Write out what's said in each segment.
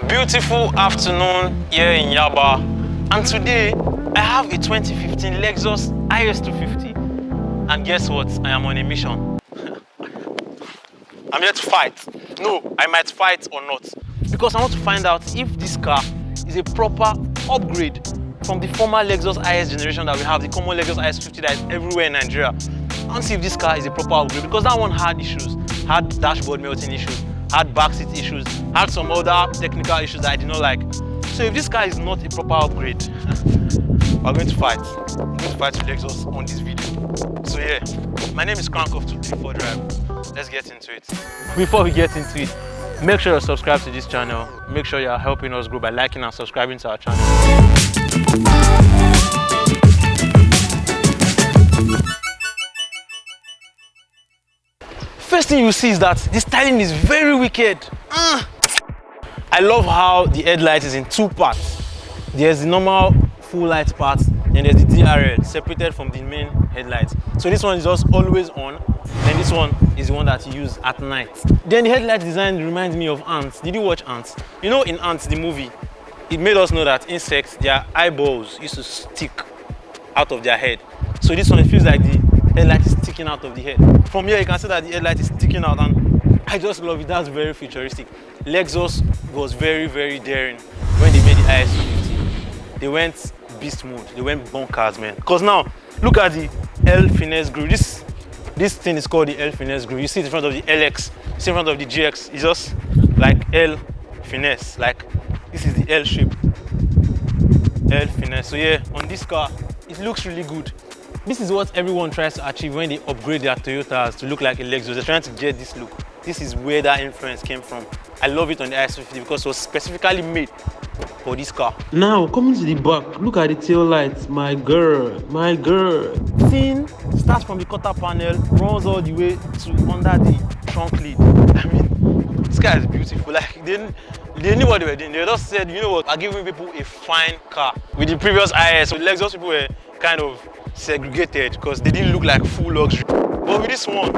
Beautiful afternoon here in Yaba, and today I have a 2015 Lexus IS250, and guess what? I am on a mission. I'm here to fight. No, I might fight or not, because I want to find out if this car is a proper upgrade from the former Lexus IS generation that we have, the common Lexus IS250 that is everywhere in Nigeria. I want to see if this car is a proper upgrade, because that one had issues, had dashboard melting issues, had backseat issues, had some other technical issues that I did not like. So if this car is not a proper upgrade, we're going to fight. I'm going to fight with Lexus on this video. So yeah, my name is Crank of 234 Drive. Let's get into it. Before we get into it, make sure you're subscribed to this channel. Make sure you're helping us grow by liking and subscribing to our channel. First thing you see is that the styling is very wicked. I love how the headlight is in two parts. There's the normal full light part, and there's the DRL separated from the main headlight. So this one is just always on, and this one is the one that you use at night. Then the headlight design reminds me of ants. Did you watch Ants? You know, in Ants, the movie, it made us know that insects, their eyeballs used to stick out of their head. So this one, it feels like the headlight is sticking out of the head. From here, you can see that the headlight is sticking out, and I just love it. That's very futuristic. Lexus was very, very daring when they made the IS250. They went beast mode. They went bonkers, man. Because now, look at the L finesse groove. This thing is called the L finesse groove. You see it in front of the LX, you see it in front of the GX. It's just like L finesse. Like, this is the L shape. L finesse. So yeah, on this car, it looks really good. This is what everyone tries to achieve when they upgrade their Toyotas to look like a Lexus. They're trying to get this look. This is where that influence came from. I love it on the IS250 because it was specifically made for this car. Now, coming to the back, look at the tail lights. My girl, my girl. Scene starts from the quarter panel, runs all the way to under the trunk lid. I mean, this car is beautiful. Like, they knew what they were doing. They just said, you know what, I'm giving people a fine car. With the previous IS, with Lexus, people were kind of segregated because they didn't look like full luxury. But with this one,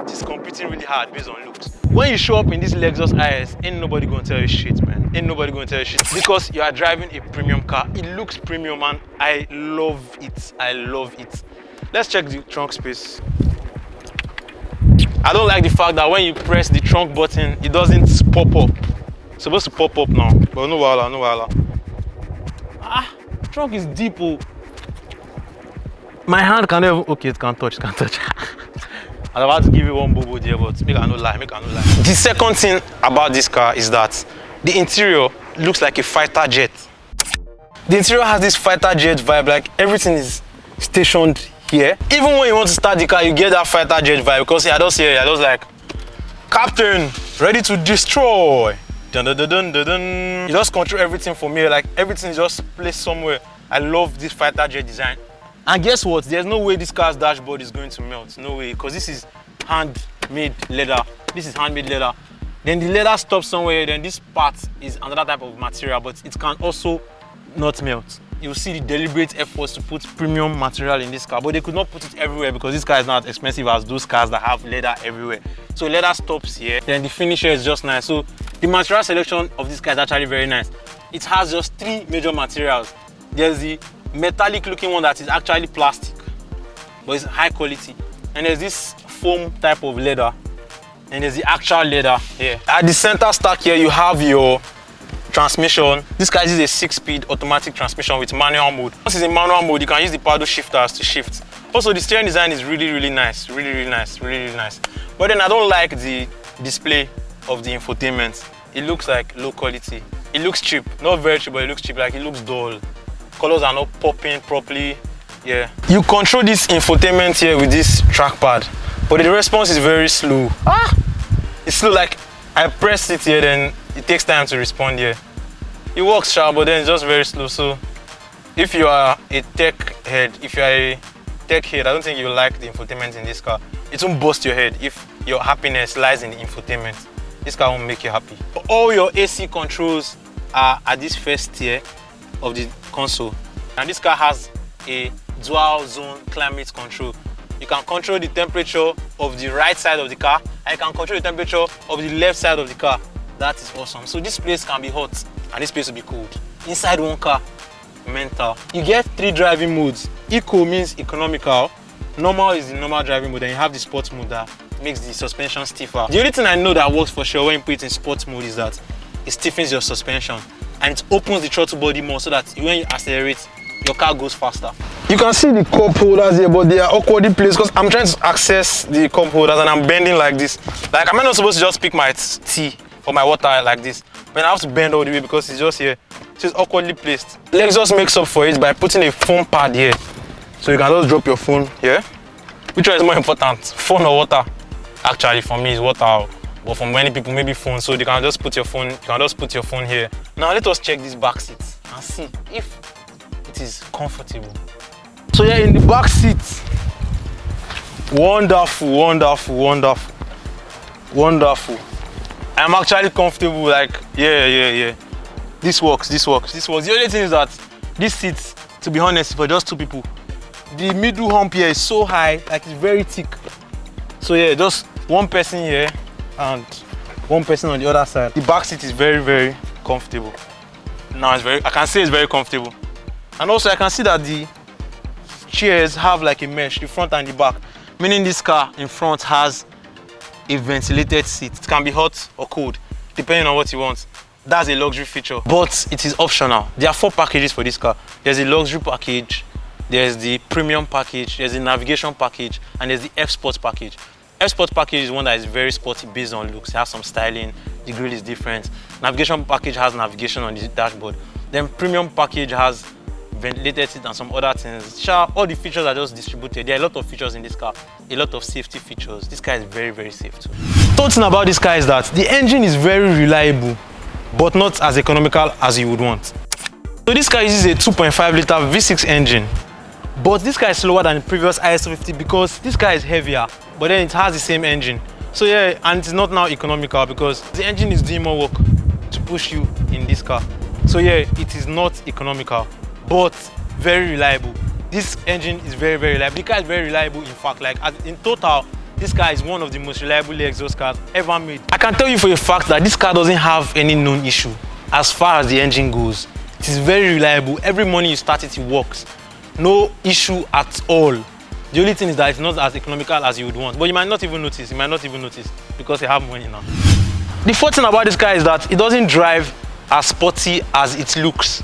it's competing really hard based on looks. When you show up in this Lexus IS, ain't nobody gonna tell you shit, man. Ain't nobody gonna tell you shit. Because you are driving a premium car. It looks premium, and I love it. I love it. Let's check the trunk space. I don't like the fact that when you press the trunk button, it doesn't pop up. It's supposed to pop up now, but no wahala, no wahala. Trunk is deep. Oh. My hand can never, okay, it can touch, I'm about to give you one bobo there, but make I no lie. The second thing about this car is that the interior looks like a fighter jet. The interior has this fighter jet vibe, like everything is stationed here. Even when you want to start the car, you get that fighter jet vibe, because I just hear, I just like, Captain, ready to destroy. Dun, dun, dun, dun, dun, dun. You just control everything from here, like everything is just placed somewhere. I love this fighter jet design. And guess what? There's no way this car's dashboard is going to melt. No way, because this is handmade leather. This is handmade leather. Then the leather stops somewhere, then this part is another type of material, but it can also not melt. You'll see the deliberate efforts to put premium material in this car, but they could not put it everywhere because this car is not as expensive as those cars that have leather everywhere. So leather stops here, then the finish here is just nice. So the material selection of this car is actually very nice. It has just three major materials. There's the metallic looking one that is actually plastic, but it's high quality. And there's this foam type of leather, and there's the actual leather here. At the center stack here, you have your transmission. This car is a 6-speed automatic transmission with manual mode. Once it's in manual mode, you can use the paddle shifters to shift. Also, the steering design is really nice, really nice. But then I don't like the display of the infotainment. It looks like low quality. It looks cheap, not very cheap, but it looks cheap. Like, it looks dull. Colors are not popping properly. Yeah, you control this infotainment here with this trackpad, but the response is very slow. It's slow. Like, I press it here, then it takes time to respond here. It works sharp, but then it's just very slow. So if you are a tech head, I don't think you like the infotainment in this car. It won't bust your head if your happiness lies in the infotainment. This car won't make you happy. All your AC controls are at this first tier of the console, and this car has a dual zone climate control. You can control the temperature of the right side of the car, and you can control the temperature of the left side of the car. That is awesome. So this place can be hot and this place will be cold. Inside one car, mental. You get 3 driving modes. Eco means economical. Normal is the normal driving mode, and you have the sports mode that makes the suspension stiffer. The only thing I know that works for sure when you put it in sports mode is that it stiffens your suspension and it opens the throttle body more so that when you accelerate, your car goes faster. You can see the cup holders here, but they are awkwardly placed because I'm trying to access the cup holders and I'm bending like this. Like, am I not supposed to just pick my tea or my water like this? But I have to bend all the way because it's just here. So it's awkwardly placed. Lexus makes up for it by putting a phone pad here. So you can just drop your phone here. Which one is more important, phone or water? Actually, for me, it's water. But for many people, maybe phone. So you can just put your phone. You can just put your phone here. Now let us check this back seat and see if it is comfortable. So yeah, in the back seat, wonderful, wonderful, wonderful, wonderful. I'm actually comfortable. Like, yeah. This works. The only thing is that this seat, to be honest, is for just 2 people. The middle hump here is so high, like it's very thick. So yeah, just 1 person here and 1 person on the other side. The back seat is very, very comfortable. Now I can say it's very comfortable. And also I can see that the chairs have like a mesh, the front and the back. Meaning this car in front has a ventilated seat. It can be hot or cold, depending on what you want. That's a luxury feature, but it is optional. There are 4 packages for this car. There's a luxury package, there's the premium package, there's the navigation package, and there's the F-Sport package. F-Sport package is one that is very sporty based on looks. It has some styling, the grille is different. Navigation package has navigation on the dashboard. Then premium package has ventilated seat and some other things. Sure, all the features are just distributed. There are a lot of features in this car, a lot of safety features. This car is very, very safe too. Third thing about this car is that the engine is very reliable, but not as economical as you would want. So this car uses a 2.5 liter V6 engine, but this car is slower than the previous IS250 because this car is heavier, but then it has the same engine. So yeah, and it's not now economical because the engine is doing more work to push you in this car. So yeah, it is not economical, but very reliable. This engine is very, very reliable. The car is very reliable, in fact. Like, in total, this car is one of the most reliable exhaust cars ever made. I can tell you for a fact that this car doesn't have any known issue as far as the engine goes. It is very reliable. Every morning you start it, it works. No issue at all. The only thing is that it's not as economical as you would want, but you might not even notice. You might not even notice because you have money now. The fourth thing about this car is that it doesn't drive as sporty as it looks.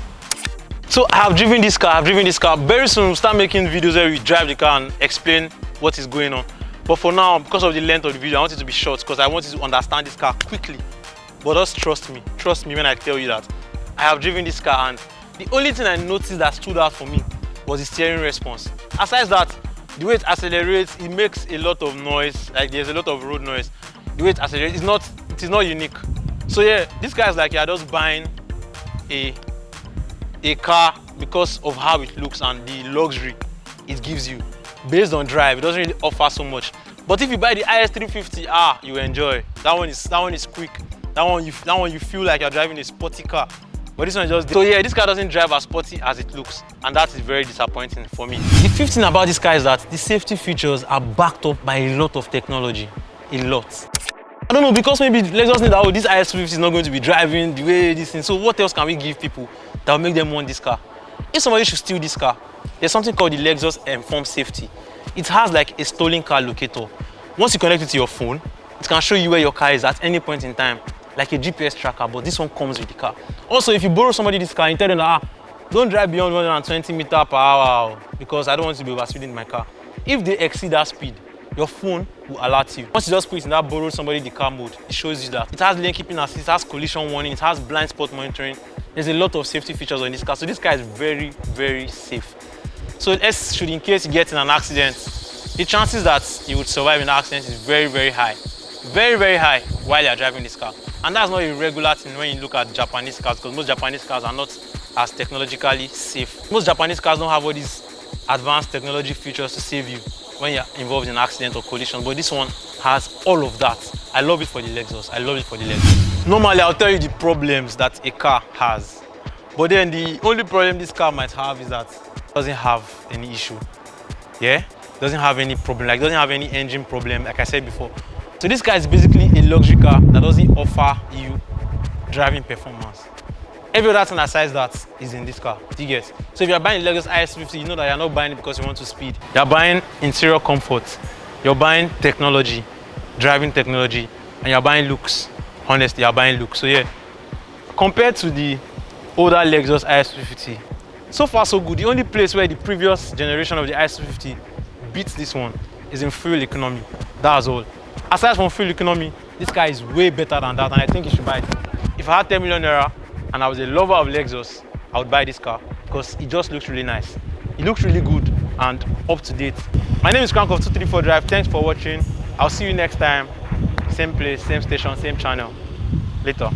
So I have driven this car. Very soon we'll start making videos where we drive the car and explain what is going on. But for now, because of the length of the video, I want it to be short because I want you to understand this car quickly. But just trust me when I tell you that I have driven this car, and the only thing I noticed that stood out for me was the steering response. Aside that, the way it accelerates, it makes a lot of noise. Like, there's a lot of road noise. The way it accelerates, it is not unique. So yeah, this car is like you're just buying a car because of how it looks and the luxury it gives you. Based on drive, it doesn't really offer so much. But if you buy the IS350, you enjoy. That one is quick. That one you feel like you're driving a sporty car. But this one is just... So yeah, this car doesn't drive as sporty as it looks, and that is very disappointing for me. The fifth thing about this car is that the safety features are backed up by a lot of technology. A lot. I don't know, because maybe Lexus need that this IS250 is not going to be driving the way this thing. So what else can we give people that will make them want this car? If somebody should steal this car, there's something called the Lexus Inform Safety. It has like a stolen car locator. Once you connect it to your phone, it can show you where your car is at any point in time, like a GPS tracker, but this one comes with the car. Also, if you borrow somebody this car, you tell them that, don't drive beyond 120 meters per hour because I don't want to be overspeeding my car. If they exceed that speed, your phone will alert you. Once you just put it in that borrow somebody the car mode, it shows you that. It has lane keeping assist, it has collision warning, it has blind spot monitoring. There's a lot of safety features on this car, so this car is very, very safe. So should, in case you get in an accident, the chances that you would survive in an accident is very, very high. Very, very high while you're driving this car. And that's not a regular thing when you look at Japanese cars, because most Japanese cars are not as technologically safe. Most Japanese cars don't have all these advanced technology features to save you when you're involved in an accident or collision, but this one has all of that. I love it for the Lexus. I love it for the Lexus. Normally, I'll tell you the problems that a car has, but then the only problem this car might have is that it doesn't have any issue. Yeah, it doesn't have any problem. Like, it doesn't have any engine problem, like I said before. So this car is basically a luxury car that doesn't offer you driving performance. Every other thing aside that is in this car. Do you get? So if you're buying Lexus IS250, you know that you're not buying it because you want to speed. You're buying interior comfort. You're buying technology, driving technology, and you're buying looks. Honestly, you're buying looks. So yeah, compared to the older Lexus IS250, so far so good. The only place where the previous generation of the IS250 beats this one is in fuel economy. That's all. Aside from fuel economy, this car is way better than that, and I think you should buy it. If I had 10 million naira and I was a lover of Lexus, I would buy this car because it just looks really nice. It looks really good and up to date. My name is Crank of 234 Drive. Thanks for watching. I'll see you next time. Same place, same station, same channel. Later.